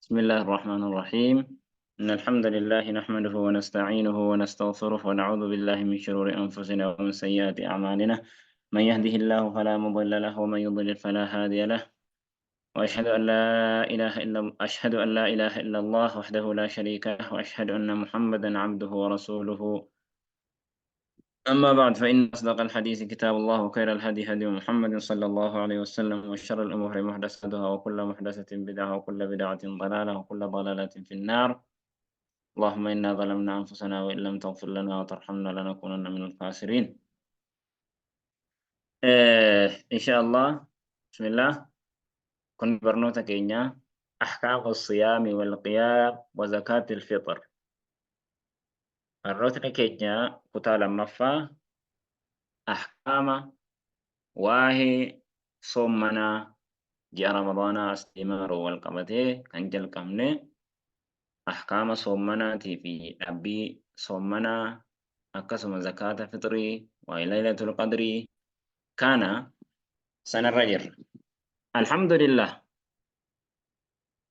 بسم الله الرحمن الرحيم. إن الحمد لله نحمده ونستعينه ونستغفره ونعوذ بالله من شرور أنفسنا ومن سيئات أعمالنا. من يهده الله فلا مضل له ومن يضلل فلا هادي له. أشهد أن لا إله إلا الله وحده لا شريك له، وأشهد أن محمدا عبده ورسوله. أما بعد، فإن أصدق الحديث كتاب الله، وخير الهدي هدي محمد صلى الله عليه وسلم، وشر الأمور محدثاتها، وكل محدثة بدعة، وكل بدعة ضلالة، وكل ضلالة في النار. اللهم إنا ظلمنا أنفسنا وإن لم تغفر لنا وترحمنا لنكونن من الخاسرين. إن شاء الله. بسم الله. كن برنوتا كينيا أحكام الصيام والقيام وزكاة الفطر. برنوتا كينيا كتالا مفا أحكام واهي صومنا جاء رمضان استمار والقبته كنجل كمنه أحكام صومنا في أبي صومنا أقسم زكاة فطري وليلة القدر كان سنة الرجل. الحمد لله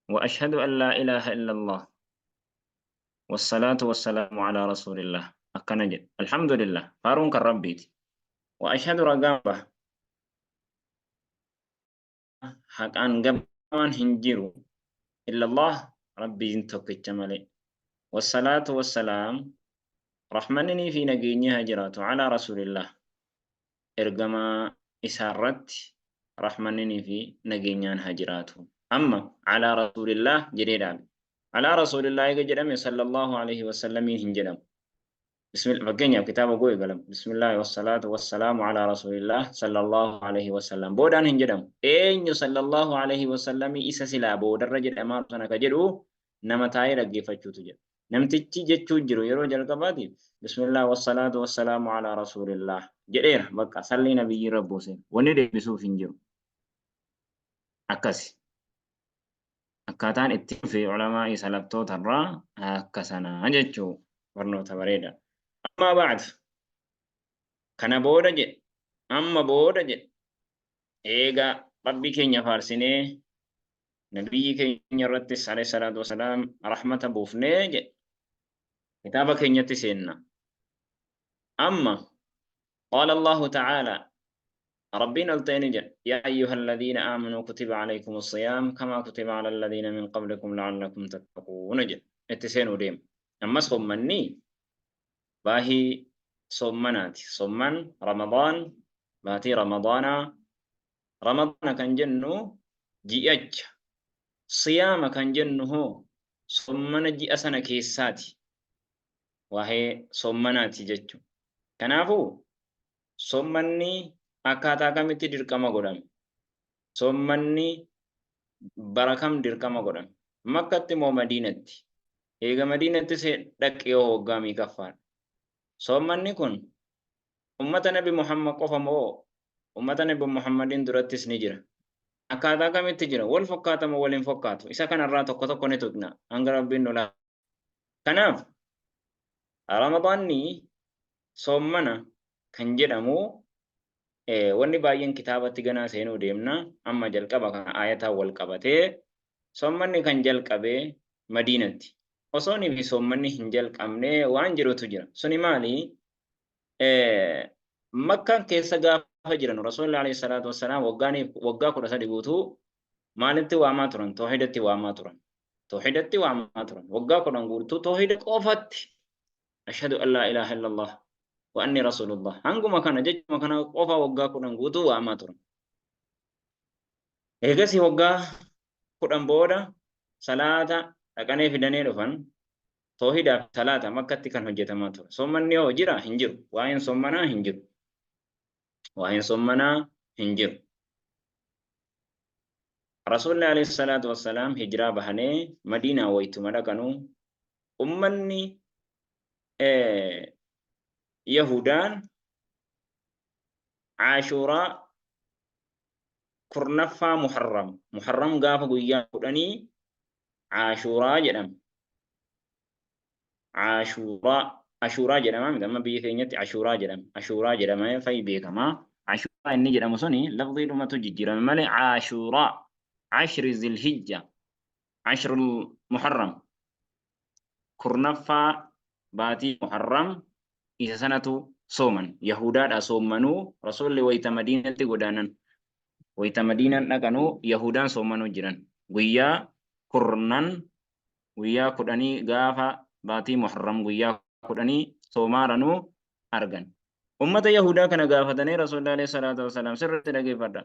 وأشهد أن لا إله إلا الله والصلاة والسلام على رسول الله. أكنجد الحمد لله فارون كربيت، وأشهد رقابة حق أن قبان هنجرو إلا الله ربي انتوك الجمالي، والصلاة والسلام رحمنني في نجيني هجرات على رسول الله إرقما إسارت رحمنني في نجينيان هجراته. أما على رسول الله جريدان على رسول الله جرم صلى الله عليه وسلم هنجرم. بسم الله بقينا كتاب قوي قلم بسم الله والصلاة والسلام على رسول الله صلى الله عليه وسلم بودان هنجرم أين صلى الله عليه وسلم إسا سلا بود الرجل أمار سنة كجرو نما تاير جيفة تجر نمتجي جتشو جرو يرو جلقباتي بسم الله والصلاة والسلام على رسول الله جرير بقى صلي نبي ربوسين وندي بسوف هنجرو أكسي akkaataan ittiin fi ulamaa salaftoota irraa akka sanaa jechuu barnoota bareeda. Amma ba'ad kana booda jedhe amma booda jedhe eegaa rabbii keenya faarsinee nabiyyi keenya irrattis alayhi salaatu wasalaam rahmata buufnee jedhe kitaaba keenyatti seenna. Amma qaala Allahu ta'aalaa ربنا التينجا يا أيها الذين آمنوا كتب عليكم الصيام كما كتب على الذين من قبلكم لعلكم تتقون. جد اتسين وديم أما صمني باهي صمناتي صمن رمضان باتي رمضان كان جنو جيأج صيام كان جنو صمن جي أسنا كيساتي وهي صمناتي جتو كنافو صمني akkaataa kamitti dirqama godhame sommanni barakam dirqama godhame makkatti moo madiinatti eega madiinatti dhaqee hoggaamii kaffaadha. Sommanni kun ummata nabi Muhammad qofa moo ummata nabi Muhammadin durattis ni jira? Akkaataa kamitti jira? Wal fakkaata moo waliin fakkaatu? Isa kanarraa tokko tokko ni tuqna hanga rabbiin nu laa. Kanaaf Ramadaanni sommana kan jedhamu wanni baay'een kitaabatti ganaa seenuu deemna. Amma jalqaba kan ayataa wal qabatee sommanni kan jalqabee madiinatti osoonii fi sommanni hin jalqabne waan jirutu jira. Suni maali? Makkaan keessa gaafa jiran rasuulli alayhi salaatu wassalaam waggaa 13 guutuu maalitti waamaa turan? Toohidatti waamaa turan. Toohidatti waamaa turan. Waggaa 10 guutuu toohida qofatti ashhadu an laa ilaaha illallah وأني رسول الله هنقوم كان جج ما كان قفا وقا كنا نقطو وما ترى إيجاسي وقا كنا بودا صلاة أكاني في دنيا فن توحيد صلاة مكة كان هجت ما ترى سومني وجرا هنجر وين سومنا هنجر وين سومنا هنجر رسول الله عليه الصلاة والسلام هجرة بهني مدينة ويتمرا كانوا أمني يهودان عاشوراء كرنفا محرم قافا قويا قدني عاشوراء جدم عاشوراء جدم ما بيكينيت عاشوراء جدم في بيكما عاشوراء إني جدم صني لفظي لما تجي مالي عاشوراء 10 ذي الحجة عشر المحرم كرنفا باتي محرم إذا سنة صوما يهودا صومنو رسول ويت مدينة غدانا ويت مدينة نكانو يهودا صومنو جيران ويا كرنان ويا كداني غافا باتي محرم ويا كداني صومارنو أرغن أمة يهودا كان غافتني رسول الله عليه الصلاة والسلام سر تلقي فردا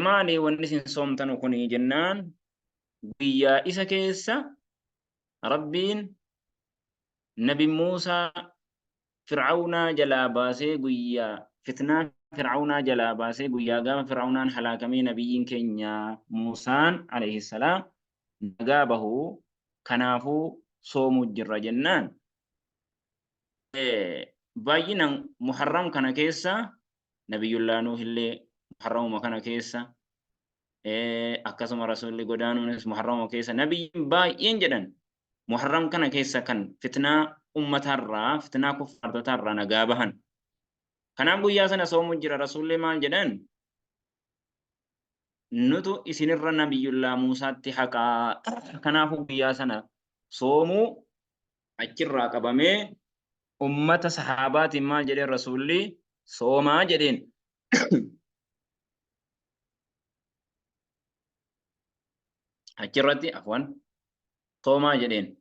مالي ونسين صومتنو كوني جنان ويا إسا كيسا ربين نبي موسى فرعون جلا باسي قويا فتنة فرعون جلا باسي قويا قام فرعون حلاكمي نبيين كينيا موسى عليه السلام نقابه كنافو صوم الجر جنان باينا محرم كان كيسا نبي الله نوح اللي محرم كان كيسا أكسم رسول الله قدانو محرم كيسا نبي باين جدًا محرم كان كيسا كان فتنة أمة الرا فتنة كفار ترى نجابهن كان أبو ياسنا صوم جرى رسول الله ما جدًا نتو إسن الرا نبي الله موسى تحقا كان أبو ياسنا صومو أجر راقبمه أمة صحابات ما جرى رسول الله صوما جدين أجرتي أفوان صوما جدين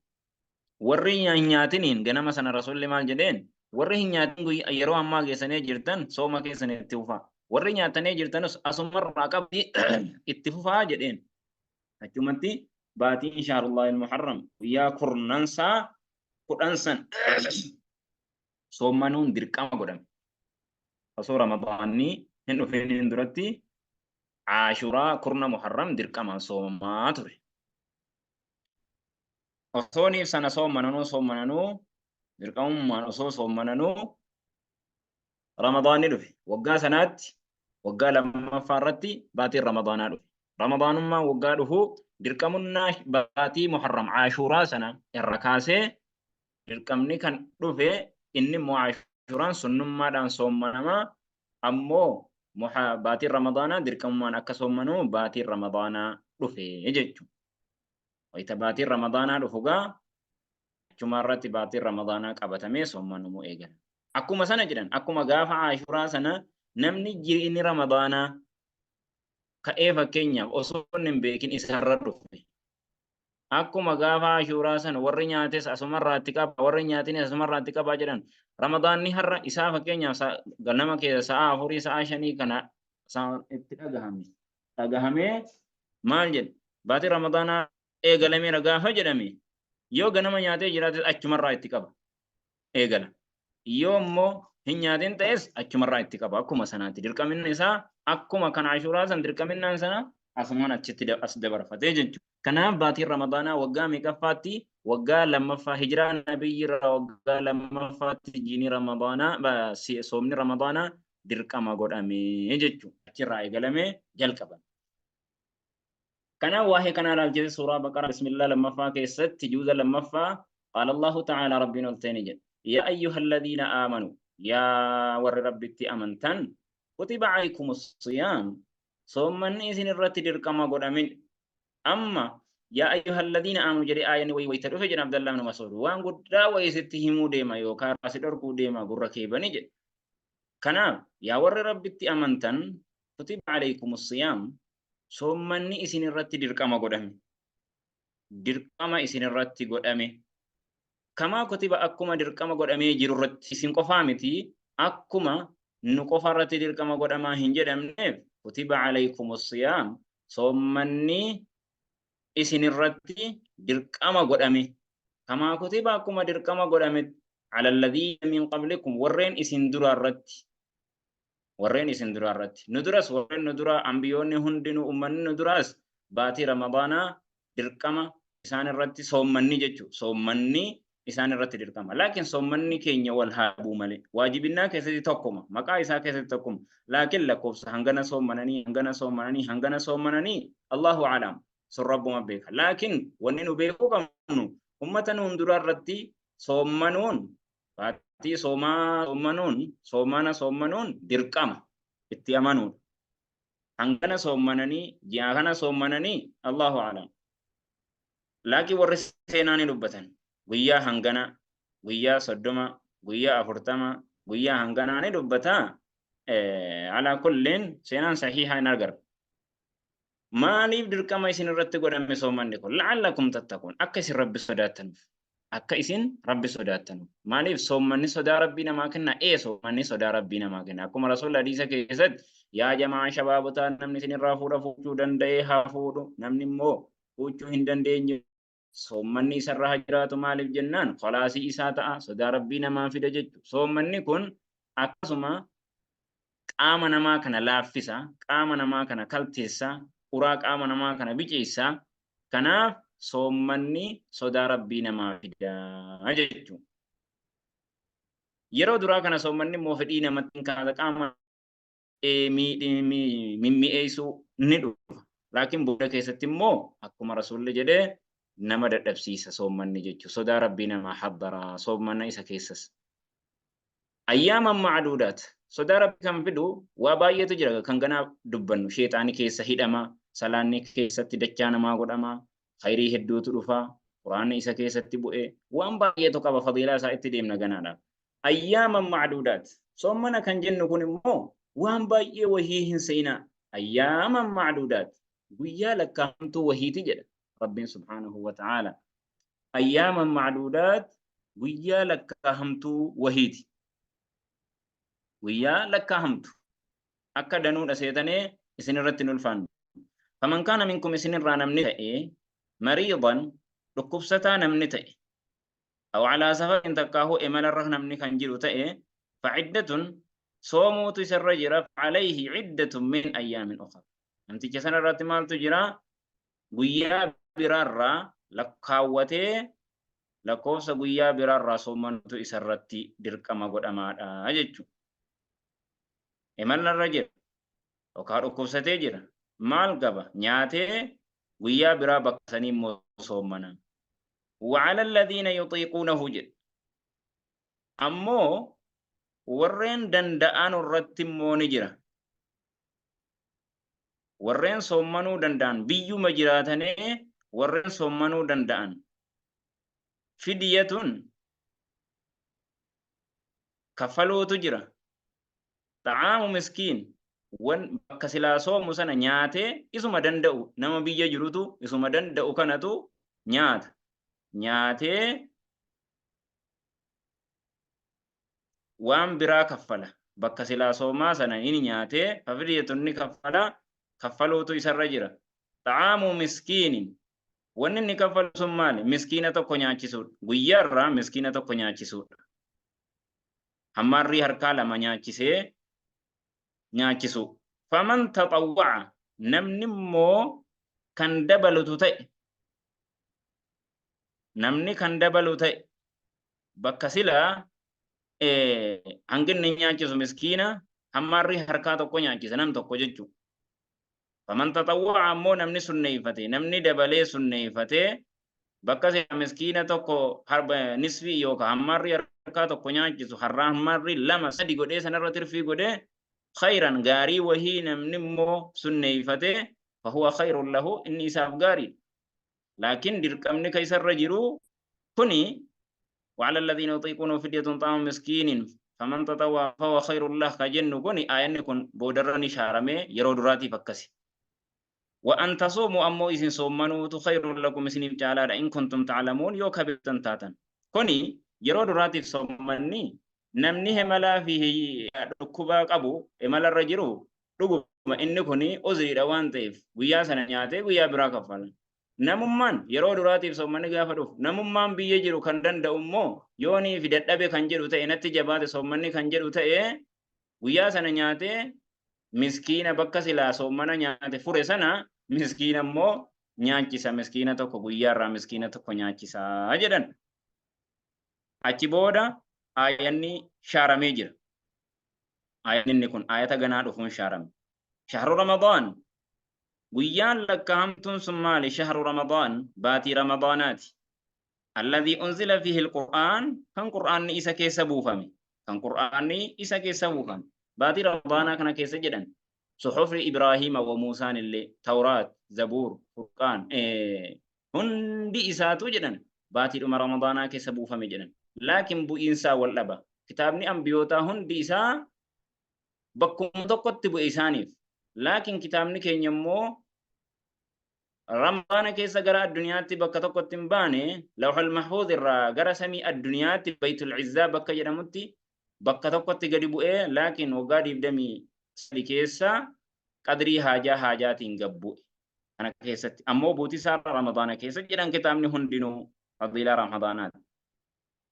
warri nyaatiniin ganama sana rasuulli maal jedheen warri hin nyaatin yeroo ammaa geessanii jirtan sooma keessan itti fufaa warri nyaatanii jirtanus asumarraa qabdi itti fufaa jedheen achumatti baatiin shaarullah ilmuharram guyyaa kurnansaa kudhansan soomanuun dirqama godhame osoo ramadaanni hin dhufeen duratti aashuraa kurna muharram dirqamaan soomamaa ture osooniif sana soomananuu dirqamummaan osoo soomananuu ramadaanni dhufe waggaa sanaatti waggaa lammaffaa irratti baatiin ramadaanaa dhufe ramadaanummaa waggaa dhufu dirqamunnaa baatii muharram aashuraa sana irra kaasee dirqamni kan dhufe inni immoo aashuraan sunnummaadhaan soomanamaa ammoo baatiin ramadaanaa dirqamummaan akka soomanuu baatiin ramadaanaa dhufe jechuudha. Wayita baatiin ramadaanaa dhufugaa achuma irratti baatiin ramadaanaa qabatamee soomanumuu eegala. Akkuma sana jedhan akkuma gaafa aashuraa sana namni jireenya ramadaanaa ka'ee fakkeenyaaf osoo hin beekin isarra dhufe. Akkuma gaafa aashuraa sana warri nyaates asumarraatti qaba warri nyaatini asumarraatti qabaa jedhan ramadaanni har'a isaa fakkeenyaaf ganama keessa sa'a 4 sa'a 5 kana itti dhagahamee maal jedhe baatii ramadaanaa eegalameera gaafa jedhame yoo ganama nyaatee jiraates achumarraa itti qaba eegala yoo immoo hin nyaatin ta'es achumarraa itti qaba akkuma sanaatti dirqaminni isaa akkuma kan aashuraa san dirqaminnaan sana asumaan achitti as dabarfatee jechuudha. Kanaaf baatiin ramadaanaa waggaa meeqaffaatti waggaa lammaffaa hijiraa nabiyyiirraa waggaa lamaffaatti jiini ramadaanaa soomni ramadaanaa dirqama godhamee jechuudha. Achirraa eegalamee jalqaban. كنا واحد كنا على الجزء سورة بقرة بسم الله لما فا كيست جوز لما فا قال الله تعالى ربنا التاني يا أيها الذين آمنوا يا ور ربتي أمنتن كتب عليكم الصيام ثم نيزن الرتدر كما قد أمن أما يا أيها الذين آمنوا جري آية ويترفع جن عبد الله بن مسعود وان قد را ويستهموا ديما يوكار أسدركوا ديما قركيبا نجد كنا يا ور ربتي أمنتن كتب عليكم الصيام soomanni isin irratti dirqama godhame dirqama isin irratti godhame kamaa kutiba akkuma dirqama godhamee jiru irratti isin qofaa miti akkuma nu qofa irratti dirqama godhamaa hin jedhamneef kutiba alaykumus siyaam soomanni isin irratti dirqama godhame kamaa kutiba akkuma dirqama godhame ala alladhiina min qablikum warreen isin dura irratti warreen isin dura irratti nu duras warreen nu dura ambiyoonni hundinuu ummanni nu duras baatii ramadaanaa dirqama isaan irratti soomanni jechuudha soomanni isaan irratti dirqama laakiin soomanni keenya wal haabuu malee waajibinnaa keessatti tokkuma maqaa isaa keessatti tokkuma laakiin lakkoofsa hangana soomananii Allahu a'lam sun rabbuma beeka laakiin wanni nu beekuu qabnu ummata nu dura irratti soomanuun baatii soomanuun dirqama itti amanuudha. Hangana soomananii ji'a kana soomananii Allahu a'lam. لكن ورس سيناني لبتن ويا هنغنا ويا صدما ويا أفرتما ويا هنغنا لبتا على كل سينان صحيحة نرجر maaliif dirqama isin irratti godhame soomanni kun la'allakum tattaquun akka isin rabbi sodaattanuuf akka isin rabbi sodaattanuuf maaliif soomanni sodaa rabbii namaa kenna soomanni sodaa rabbii namaa kenna akkuma rasuulli hadiisa keessatti yaa jamaa shabaabotaa namni isin irraa fuudhuu danda'ee haa fuudhu namni immoo fuudhuu hin dandeenye soomanni isarraa haa jiraatu maaliif jennaan kholaasii isaa ta'a sodaa rabbii namaa fida jechuudha soomanni kun akkasuma qaama namaa kana laaffisa qaama namaa kana kalteessa uraa qaama namaa kana biceessa kanaaf soomanni sodaa rabbii namaa fidaa jechuudha yeroo duraa kana soomanni immoo fedhii namatti kaasa qaama mimmi'eessuu ni dhufa laakiin booda keessatti immoo akkuma rasuulli jedhee nama dadhabsiisa soomanni jechuudha sodaa rabbii namaa habbaraa soomanna isa keessas ayyaaman ma'aduudaat sodaa rabbii kan fidu waa baay'eetu jira kan ganaa dubbannu sheexaani keessa hidhama salaanni keessatti dachaa namaa godhama khayrii hedduutu dhufa quraanni isa keessatti bu'e waan baay'eetu qaba fadiilaa isaa itti deemna ganaadhaaf ayyaaman ma'aduudaat soomana kan jennu kun immoo waan baay'ee wahii hin seenaa ayyaaman ma'aduudaat guyyaa lakkaa'amtuu wahiiti jedha rabbiin subhaanahu wa ta'aala ayyaaman ma'aduudaat guyyaa lakkaa'amtuu wahiiti guyyaa lakkaa'amtu akka danuudha seetanee isin irratti hin ulfaannu faman kaana minkum isin irraa namni ta'e mariidan dhukkubsataa namni ta'e aw calaa safarin takkaahu imalarra namni kan jiru ta'e faciddatun soomuutu isarra jira calayhi ciddatun min ayyaamin ukhra namticha sana irratti maaltu jira guyyaa biraarraa lakkaawwatee lakkoofsa guyyaa biraarraa soomantu isarratti dirqama godhamaadha jechuudha imalarra jira yookaan dhukkubsatee jira maal qaba nyaatee guyyaa biraa bakka sanii immoo soomana وعلى الذين يطيقونه جد أمو ورين دندان الرتمو نجرة ورين صومنو دندان بيو مجراتني ورين صومنو دندان فدية كفلو تجرة طعام مسكين wan bakka silaa soomu sana nyaatee isuma danda'u nama biyya jirutu isuma danda'u kanatu nyaatee waan biraa kaffala bakka silaa soomaa sana inni nyaatee fafidiyatun ni kaffaluutu isarra jira xa'aamu miskiinin wanni inni kaffalu sun maali miskiina tokko nyaachisuudha guyyaarraa miskiina tokko nyaachisuudha hammaarrii harkaa lama nyaachisu faman taxawwa'a namni immoo kan dabalutu ta'e bakka silaa hanginni nyaachisu miskiina hammaarrii harkaa tokko nyaachisa nam tokko jechuudha faman taxawwa'a ammoo namni sunneeffate namni dabalee sunneeffate bakka silaa miskiina tokko nisfii yookaan hammaarrii harkaa tokko nyaachisu harraa hammaarrii lama sadi godhee sanarra tirfii godhee خيرا غاري وهي نمنمو سنيفته فهو خير له إني إساف غاري لكن دركمني كيسر رجلو كني وعلى الذين يطيقون فدية طعام مسكين فمن تطوع فهو خير له كجن كني آيان كن بودرني شارمي يرودراتي فكسي وأن تصوموا أمو إذن صومنوا خير لكم سنين تعالى إن كنتم تعلمون يو كبتن تاتن كني يرودراتي صومني namni hemalaa fi dhukkubaa qabu imalarra jiru dhuguma inni kuni uzriidha waan ta'eef guyyaa sana nyaatee guyyaa biraa kaffala namummaan yeroo duraatiif soomanni gaafa dhufu namummaan biyya jiru kan danda'u immoo yoonii fi dadhabe kan jedhu ta'e natti jabaate soomanni kan jedhu ta'e guyyaa sana nyaatee miskiina bakka silaa soomana nyaate fure sana miskiina immoo nyaachisa miskiina tokko guyyaarraa miskiina tokko nyaachisaa jedhan achi booda ayanni shaaramee jira ayanni kun ayata ganaa dhufuun shaarame shahru ramadaan guyyaan lakkaa'amtuun sun maali shahru ramadaan baatii ramadaanaati alladhii unzila fiihi alqur'aan kan qur'aanni isa keessa buufame baatii ramadaanaa kana keessa jedhan suhufri ibraahiima wa muusaan illee tawraat zabuur furqaan hundi isaatu jedhan baatiidhuma ramadaanaa keessa buufame jedhan laakiin bu'iinsaa wal dhaba kitaabni ambiyootaa hundi isaa bakkuma tokkotti bu'e isaaniif laakiin kitaabni keenya immoo ramadaana keessa gara addunyaatti bakka tokkotti hin baane lawhul mahfuuz irraa gara samii addunyaatti baytul izzaa bakka jedhamutti bakka tokkotti gadi bu'ee laakiin waggaa 23 keessa qadrii haajaatiin gabbu'e kana keessatti ammoo buutii isaa ramadaana keessa jedhan kitaabni hundinuu fadilaa ramadaanaati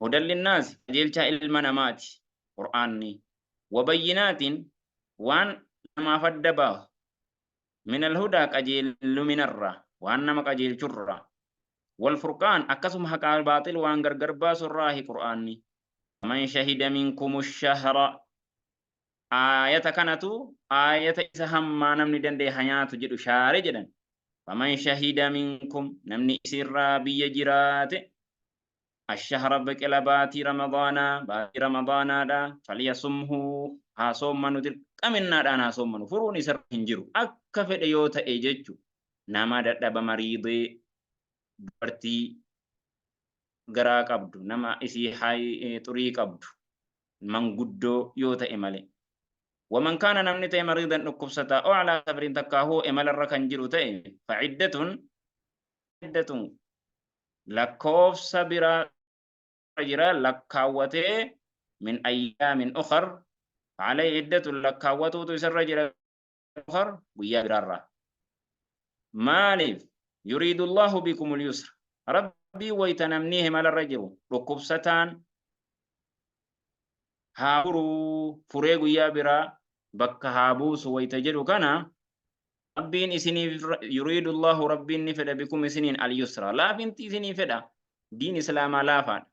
hudan linnaasi qajeelchaa ilma namaati qur'aanni wabayyinaatiin waan namaaf adda baahu min alhudaa qajeellu minarraa waan nama qajeelchurraa والفرقان أكسم حق الباطل وان غرغر باس الراهي قرآني من شهد منكم الشهر آية كانتو آية إسهم ما نمني دندي حياة جدو شاري جدن فمن شهد منكم نمني إسرى بيجرات الشهر بكلا باتي رمضان دا فليصمه هاسوم منو تلك أمنا دا ناسوم منو فروني سر هنجرو أكفت يوتا إيججو نما دب مريضي برتي غرا قبدو نما إسي حي طري قبدو من قدو يوتا إمالي ومن كان نمني مريضا نكبستا أو على سفر تكاهو إمال الركن جرو تأي فعدة لكوف سبرا رجرا لكاوته من أيام أخر علي عدة لكاوته تسر رجرا أخر ويا برارا مالف يريد الله بكم اليسر ربي ويتنمنيه مال الرجل ركبستان هابرو فريغو يا برا بك هابوس ويتجرو كنا ربين إسني يريد الله ربين نفدا بكم سنين اليسر لا بنتي سنين فدا دين إسلام لا فان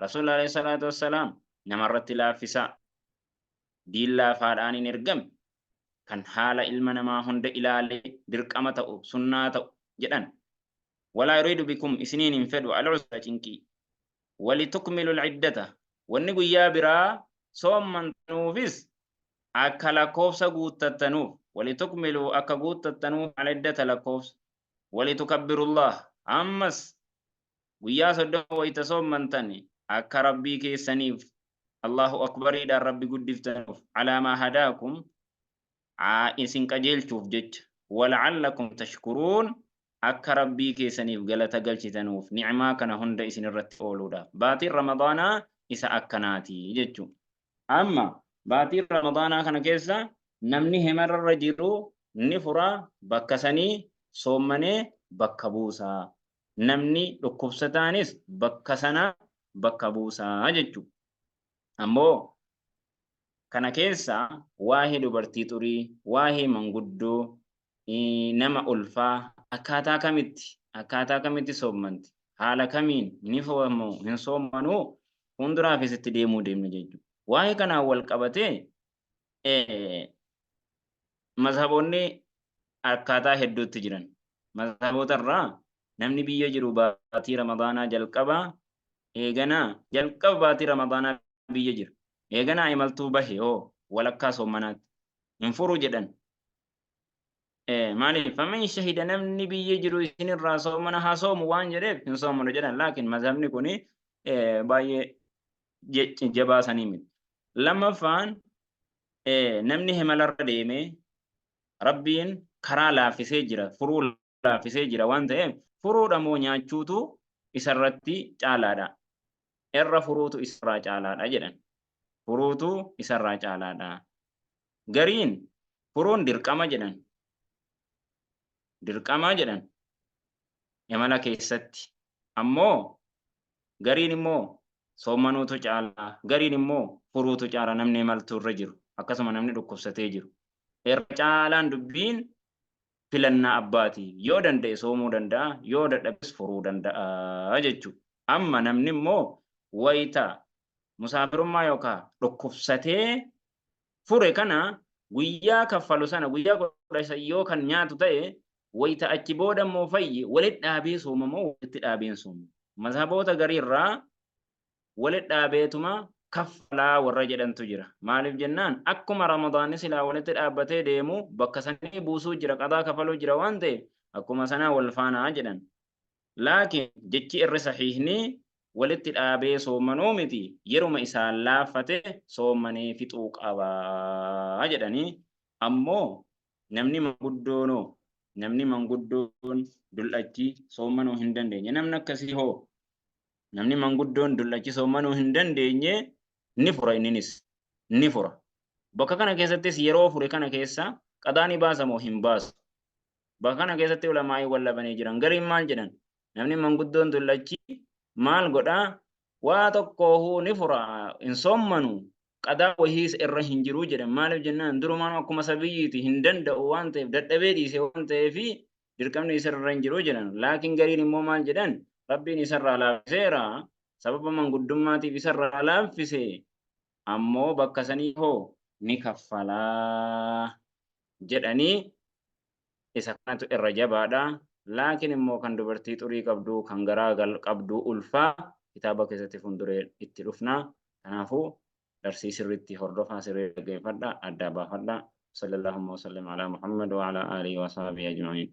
رسول الله عليه الصلاة والسلام نمرت لا فسا دين لا فاداني نرقم كان حال علمنا ما هند إلى درك أمته سنة جدًا ولا يريد بكم سنين فدوا على عسرة جنكي ولتكملوا العدة والنجو يا برا صوم من تنوفس أكل كوفس قوت التنوف ولتكملوا أكقوت التنوف على عدة لكوفس ولتكبروا الله أمس ويا صدق ويتصوم من تني أك ربي كي سنيف الله أكبر إذا ربي قد تنوف على ما هداكم إسن كجيل شوف جج ولعلكم تشكرون أك ربي كي سنيف قلت قلت تنوف نعما كان هند إسن الرتفولودا باتي رمضان إسا أكناتي ججو أما باتي رمضان كان كيسا نمني همر الرجيرو نفرا بكسني صومني بكبوسا نمني لكبستانيس بكسنا بكبوسا ججو أمو kana keessa waa'ee dubartii xurii waa'ee manguddoo nama ulfaa akkaataa kamitti soommanti haala kamiin ni foo'amu hin soommanuu hunduraa keessatti deemuu deemna jechuudha waa'ee kanaan wal qabatee mazhaboonni akkaataa hedduutti jiran mazhaboota irraa namni biyya jiru baatii ramadaanaa jalqaba baatii ramadaanaa biyya jira eegana imaltuu bahe oo walakkaa soomanaatti hin furu jedhan maaliif faman shahida namni biyya jiru isinirraa soomana haa soomu waan jedheef hin soomanu jedhan laakiin mazhabni kun baay'ee jabaasanii miti lammaffaan namni himalarra deemee rabbiin karaa laaffisee jira furuu laaffisee jira waan ta'eef furuudha moo nyaachuutu isarratti caalaadha irra furuutu isarraa caalaadha jedhan furuutu isarraa caalaadha gariin furuun dirqama jedhan imala keessatti ammoo gariin immoo soommanuutu caalaa gariin immoo furuutu caala namni imaltuu irra jiru akkasuma namni dhukkubsatee jiru irra caalaan dubbiin filannaa abbaati yoo danda'e soomuu danda'a yoo dadhabes furuu danda'a jechuudha amma namni immoo wayita musaafirummaa yookaan dhukkubsatee fure kana guyyaa kaffalu sana guyyaa 10 yoo kan nyaatu ta'e wayita achi booda immoo fayyi walitti dhaabee soomamoo walitti dhaabeen soomu mazhaboota gariirraa walitti dhaabeetuma kaffalaa warra jedhantu jira maaliif jennaan akkuma ramadaanni silaa walitti dhaabbatee deemu bakka sanii buusuu jira qadaa kafaluu jira waan ta'eef akkuma sanaa wal faanaa jedhan لكن جتشي الري صحيحني ولت الآبي صومنومتي يروم إسان لافته صومني في طوق أبا أجدني أمو نمني من قدونو نمني من قدون دلأتي صومنو هندن دي نمنا كسي هو نمني من قدون دلأتي صومنو هندن دي نفرة إنينيس نفرة بكا كان كيسا تس يرو فري كان كيسا قداني باسا مو هم باس بكا كان كيسا تي علماء ولا بني جران غريم مال جران namni manguddoon dullachi maal godha waa tokko ni fura hin sommanu qadaa wahiis irra hin jiru jedhan maaliif jennaan durumaan akkuma sabiyyiiti hin danda'u waan ta'eef dadhabee dhiise waan ta'eef dirqamni isarra hin jiru jedhan laakiin gariin immoo maal jedhan rabbiin isarraa laaffiseera sababa manguddummaatiif isarraa laaffise ammoo bakka sanii hoo ni kaffalaa jedhanii isa kanatu irra jabaadha. Laakiin immoo kan dubartii xurii qabdu kan garaa qabdu ulfaa kitaaba keessatti fuulduree itti dhufna. Kanaafuu darsii sirriitti hordofaa sirrii dhaggeeffadha adda baafadha. Sallallahu alaihi wa sallam ala Muhammad wa ala alihi wa sahbihi ajma'in.